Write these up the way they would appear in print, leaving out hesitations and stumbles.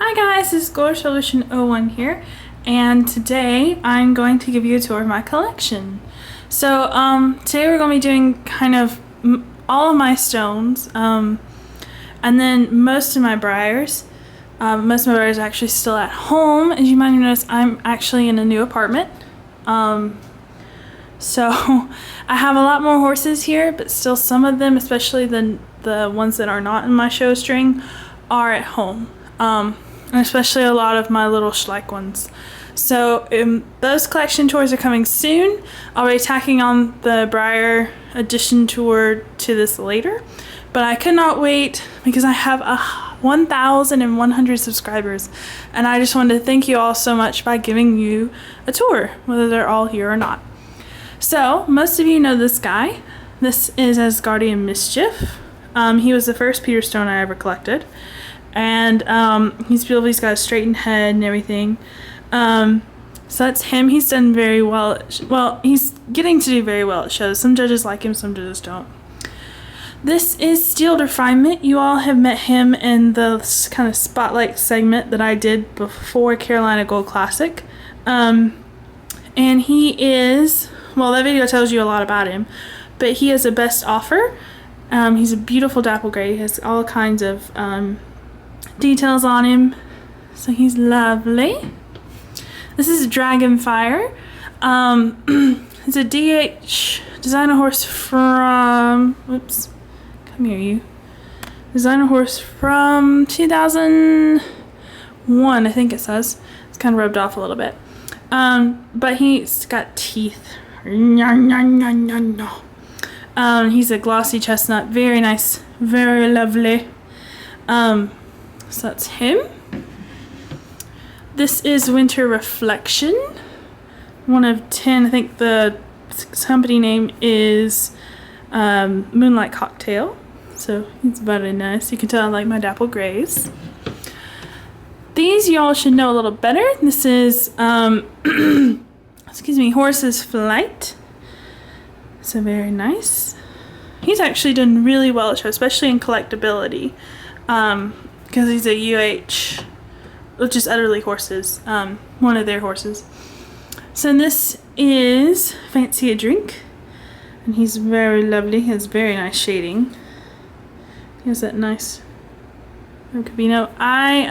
Hi guys, this is Gore Solution 01 here, and today I'm going to give you a tour of my collection. So today we're going to be doing kind of all of my stones, and then most of my Breyers. Most of my Breyers are actually still at home. As you might have noticed, I'm actually in a new apartment. So I have a lot more horses here, but still some of them, especially the ones that are not in my show string, are at home. And especially a lot of my little Schleich ones. So those collection tours are coming soon. I'll be tacking on the Breyer edition tour to this later. But I could not wait because I have 1,100 subscribers. And I just wanted to thank you all so much by giving you a tour, whether they're all here or not. So most of you know this guy. This is Asgardian Mischief. He was the first Peter Stone I ever collected. And he's beautiful. He's got a straightened head and everything. So that's him. He's done very well. Well, he's getting to do very well at shows. Some judges like him, some judges don't. This is Steel Refinement. You all have met him in the kind of spotlight segment that I did before Carolina Gold Classic. And he is, well, that video tells you a lot about him, but he is a best offer. He's a beautiful dapple gray. He has all kinds of details on him, so he's lovely. This is Dragonfire. It's a DH designer horse from, whoops, come here you. Designer horse from 2001, I think it says. It's kind of rubbed off a little bit. But he's got teeth. He's a glossy chestnut, very nice, very lovely. So that's him. This is Winter Reflection, one of 10. I think the company name is Moonlight Cocktail. So he's very nice. You can tell I like my dapple grays. These y'all should know a little better. This is excuse me, Horse's Flight. So very nice. He's actually done really well at show, especially in collectability. Because he's a UH, which is Utterly Horses, one of their horses. So this is Fancy a Drink, and he's very lovely. He has very nice shading. He has that nice Cabino. I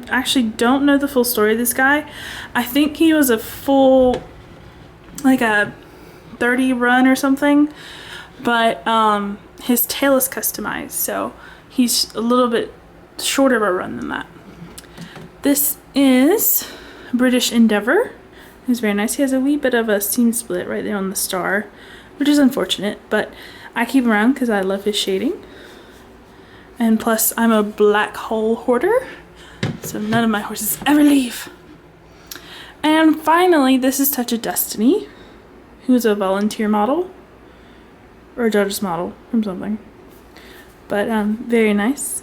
actually don't know the full story of this guy. I think he was a full, like a 30 run or something, but his tail is customized, so he's a little bit shorter of a run than that. This is British Endeavor. He's very nice. He has a wee bit of a seam split right there on the star, which is unfortunate, but I keep him around because I love his shading. And plus, I'm a black hole hoarder, so none of my horses ever leave. And finally, this is Touch of Destiny, who's a volunteer model or a judge's model from something, but very nice.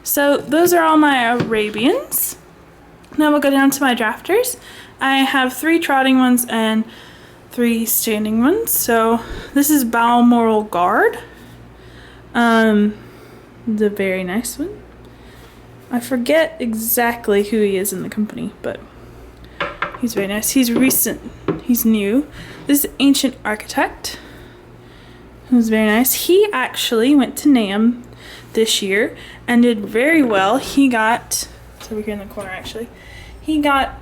So those are all my Arabians. Now we'll go down to my drafters. I have 3 trotting ones and 3 standing ones. So this is Balmoral Guard. The very nice one. I forget exactly who he is in the company, but he's very nice. He's recent. He's new. This is Ancient Architect, who's very nice. He actually went to NAMM this year and did very well. He got, it's over here in the corner actually, he got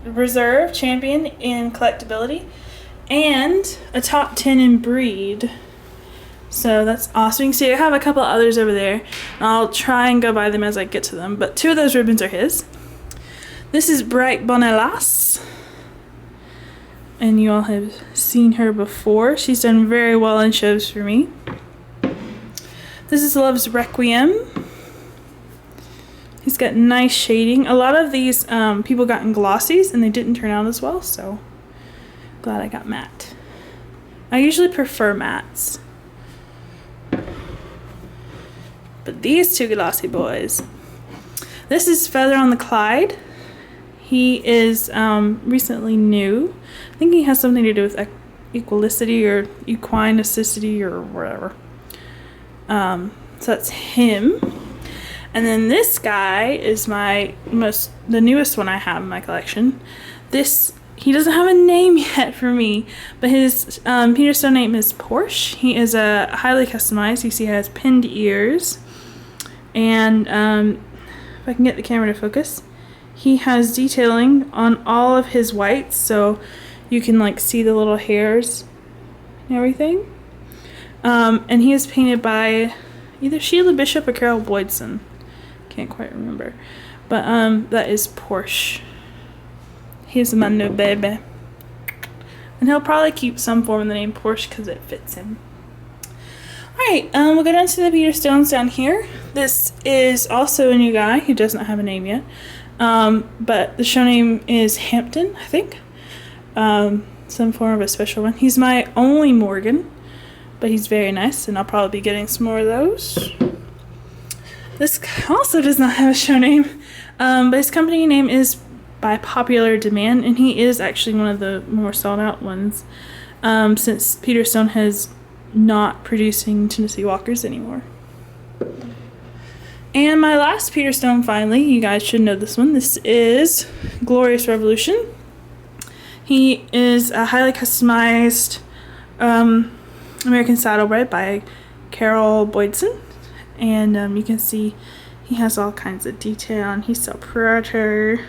reserve champion in collectability and a top 10 in breed. So that's awesome. You can see I have a couple others over there. I'll try and go by them as I get to them, but 2 of those ribbons are his. This is Bright Bonnelas, and you all have seen her before. She's done very well in shows for me. This is Love's Requiem. He's got nice shading. A lot of these people got in glossies and they didn't turn out as well, so glad I got matte. I usually prefer mattes, but these 2 glossy boys. This is Feather on the Clyde. He is recently new. I think he has something to do with equalicity or equineicity or whatever. So that's him. And then this guy is the newest one I have in my collection. He doesn't have a name yet for me, but his Peter Stone name is Porsche. He is a highly customized. You see he has pinned ears. And if I can get the camera to focus, he has detailing on all of his whites, so you can like see the little hairs and everything. And he is painted by either Sheila Bishop or Carol Boydson. Can't quite remember. But that is Porsche. He's my new baby. And he'll probably keep some form of the name Porsche because it fits him. Alright, we'll go down to the Peter Stones down here. This is also a new guy who does not have a name yet. But the show name is Hampton, I think. Some form of a special one. He's my only Morgan, but he's very nice, and I'll probably be getting some more of those. This also does not have a show name, but his company name is By Popular Demand, and he is actually one of the more sought out ones, since Peter Stone has not producing Tennessee Walkers anymore. And my last Peter Stone, finally, you guys should know this one. This is Glorious Revolution. He is a highly customized American Saddlebred by Carol Boydson. And you can see he has all kinds of detail, and he's so pretty. You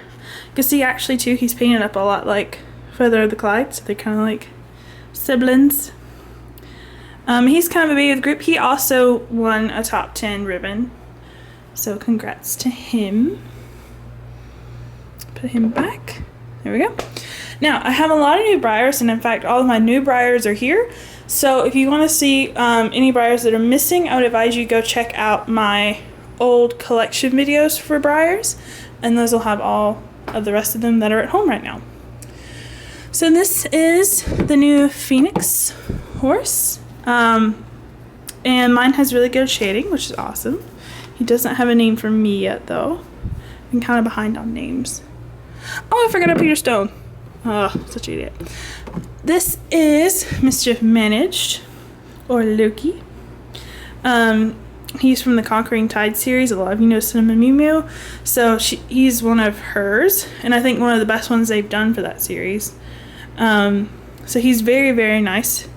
can see actually too, he's painted up a lot like Feather of the Clyde, so they're kind of like siblings. He's kind of a baby of the group. He also won a top 10 ribbon, so congrats to him. Put him back. There we go. Now, I have a lot of new Breyers, and in fact, all of my new Breyers are here. So if you want to see any Breyers that are missing, I would advise you go check out my old collection videos for Breyers, and those will have all of the rest of them that are at home right now. So this is the new Phoenix horse, and mine has really good shading, which is awesome. He doesn't have a name for me yet, though. I'm kind of behind on names. Oh, I forgot about Peter Stone. Oh, such an idiot. This is Mischief Managed, or Loki. He's from the Conquering Tide series. A lot of you know Cinnamon Mew Mew. So he's one of hers, and I think one of the best ones they've done for that series. So he's very, very nice.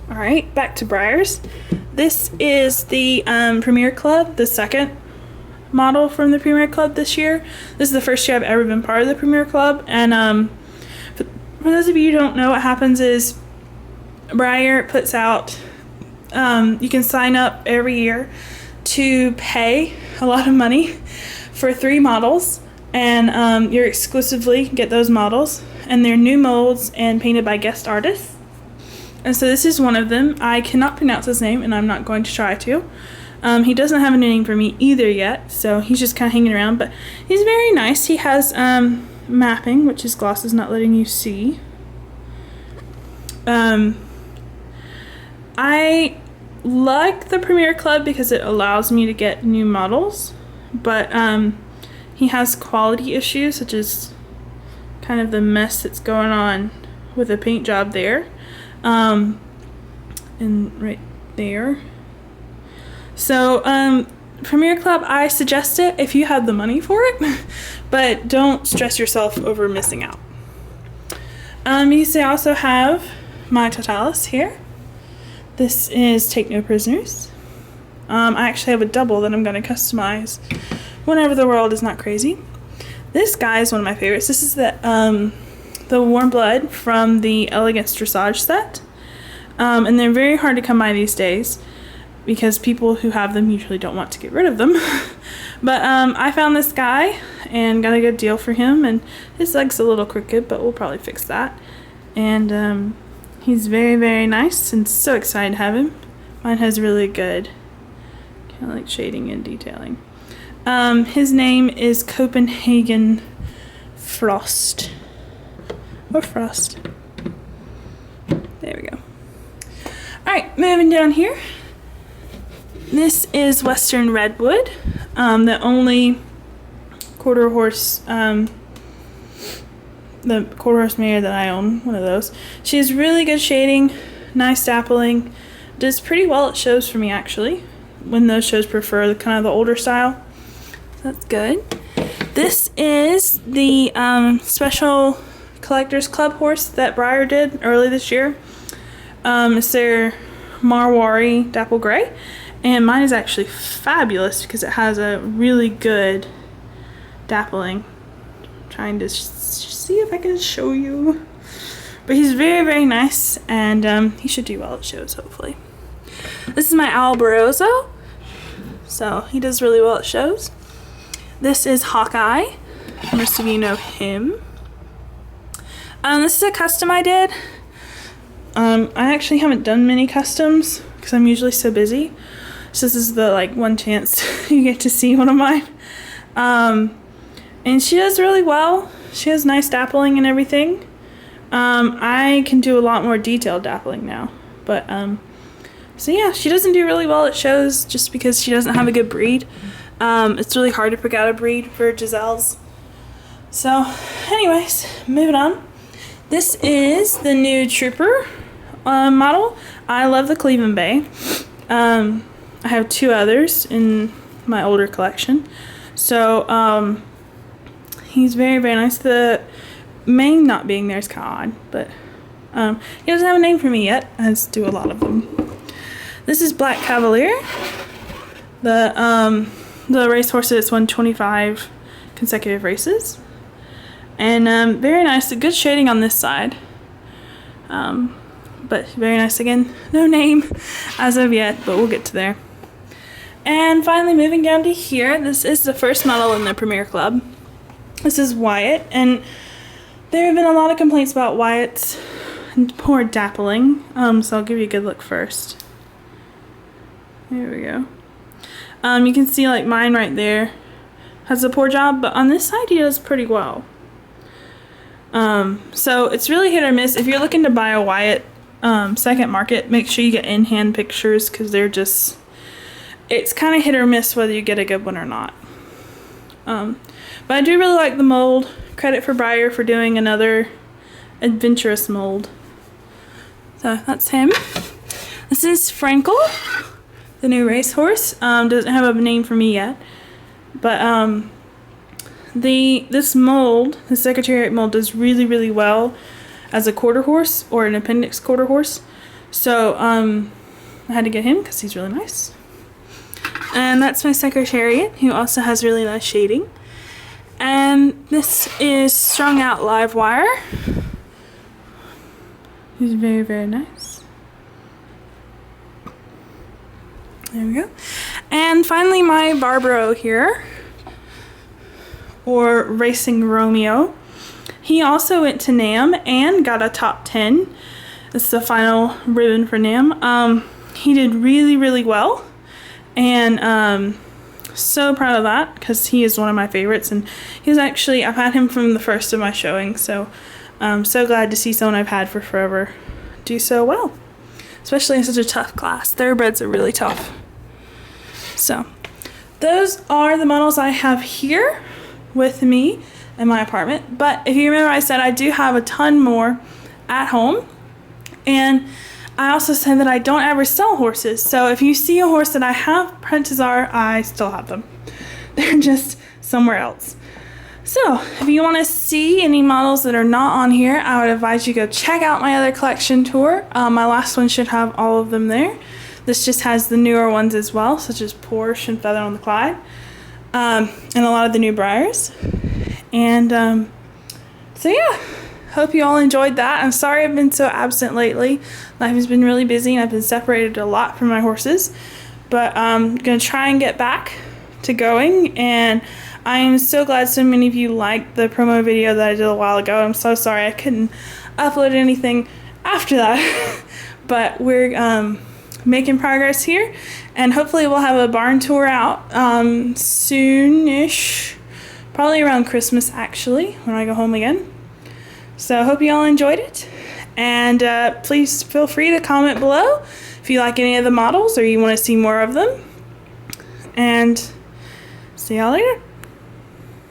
Alright, back to Breyers. This is the Premier Club, the second model from the Premier Club this year. This is the first year I've ever been part of the Premier Club, and for those of you who don't know, what happens is Breyer puts out, you can sign up every year to pay a lot of money for 3 models, and you're exclusively get those models, and they're new molds and painted by guest artists. And so this is one of them. I cannot pronounce his name, and I'm not going to try to. He doesn't have a name for me either yet, so he's just kind of hanging around, but he's very nice. He has mapping, which his gloss is not letting you see. I like the Premier Club because it allows me to get new models, but he has quality issues, such as kind of the mess that's going on with the paint job there, and right there. So Premier Club, I suggest it if you have the money for it, but don't stress yourself over missing out. You see, I also have my Totalis here. This is Take No Prisoners. I actually have a double that I'm going to customize whenever the world is not crazy. This guy is one of my favorites. This is the Warm Blood from the Elegance Dressage set. And they're very hard to come by these days, because people who have them usually don't want to get rid of them. But I found this guy and got a good deal for him, and his leg's a little crooked, but we'll probably fix that. And he's very, very nice, and so excited to have him. Mine has really good kind of like shading and detailing. His name is Copenhagen Frost, or Frost. There we go. Alright, moving down here. This is Western Redwood, the only quarter horse, the quarter horse mare that I own, one of those. She has really good shading, nice dappling, does pretty well at shows for me actually. when those shows prefer the kind of the older style. That's good. This is the special Collectors Club horse that Breyer did early this year. It's their Marwari Dapple Gray, and mine is actually fabulous because it has a really good dappling. I'm trying to see if I can show you, but he's very, very nice, and he should do well at shows, hopefully. This is my Albarozo, so he does really well at shows. This is Hawkeye. Most of you know him. This is a custom I did. I actually haven't done many customs because I'm usually so busy. So this is the one chance you get to see one of mine. And she does really well. She has nice dappling and everything. I can do a lot more detailed dappling now. But so yeah, she doesn't do really well at shows just because she doesn't have a good breed. It's really hard to pick out a breed for Giselles. So anyways, moving on. This is the new Trooper model. I love the Cleveland Bay. I have 2 others in my older collection. So he's very, very nice. The mane not being there is kind of odd, but he doesn't have a name for me yet, as do a lot of them. This is Black Cavalier. The racehorse that's won 25 consecutive races. And very nice. Good shading on this side. But very nice again. No name as of yet, but we'll get to there. And finally, moving down to here, this is the first model in the Premier Club. This is Wyatt, and there have been a lot of complaints about Wyatt's poor dappling. So I'll give you a good look first. There we go. You can see mine right there has a poor job, but on this side he does pretty well. So it's really hit or miss. If you're looking to buy a Wyatt second market, make sure you get in-hand pictures because it's kind of hit or miss whether you get a good one or not. But I do really like the mold. Credit for Breyer for doing another adventurous mold. So that's him. This is Frankel, the new racehorse. Doesn't have a name for me yet, but this mold, the Secretariat mold, does really, really well as a quarter horse or an appendix quarter horse. So I had to get him because he's really nice. And that's my Secretariat, who also has really nice shading. And this is Strung Out Live Wire. He's very, very nice. There we go. And finally, my Barbaro here, or Racing Romeo. He also went to NAM and got a top 10. It's the final ribbon for NAM. He did really, really well, and so proud of that because he is one of my favorites, and he's actually, I've had him from the first of my showing, so I'm so glad to see someone I've had for forever do so well, especially in such a tough class. Thoroughbreds are really tough. So those are the models I have here with me in my apartment. But if you remember, I said I do have a ton more at home, and I also said that I don't ever sell horses. So if you see a horse that I have, chances are I still have them. They're just somewhere else. So if you want to see any models that are not on here, I would advise you go check out my other collection tour. My last one should have all of them there. This just has the newer ones as well, such as Porsche and Feather on the Clyde, and a lot of the new Breyers. And so yeah, hope you all enjoyed that. I'm sorry I've been so absent lately. Life has been really busy and I've been separated a lot from my horses, but I'm gonna try and get back to going. And I am so glad so many of you liked the promo video that I did a while ago. I'm so sorry I couldn't upload anything after that. But we're making progress here, and hopefully we'll have a barn tour out soonish, probably around Christmas actually, when I go home again. So I hope you all enjoyed it, and please feel free to comment below if you like any of the models or you want to see more of them, and see y'all later.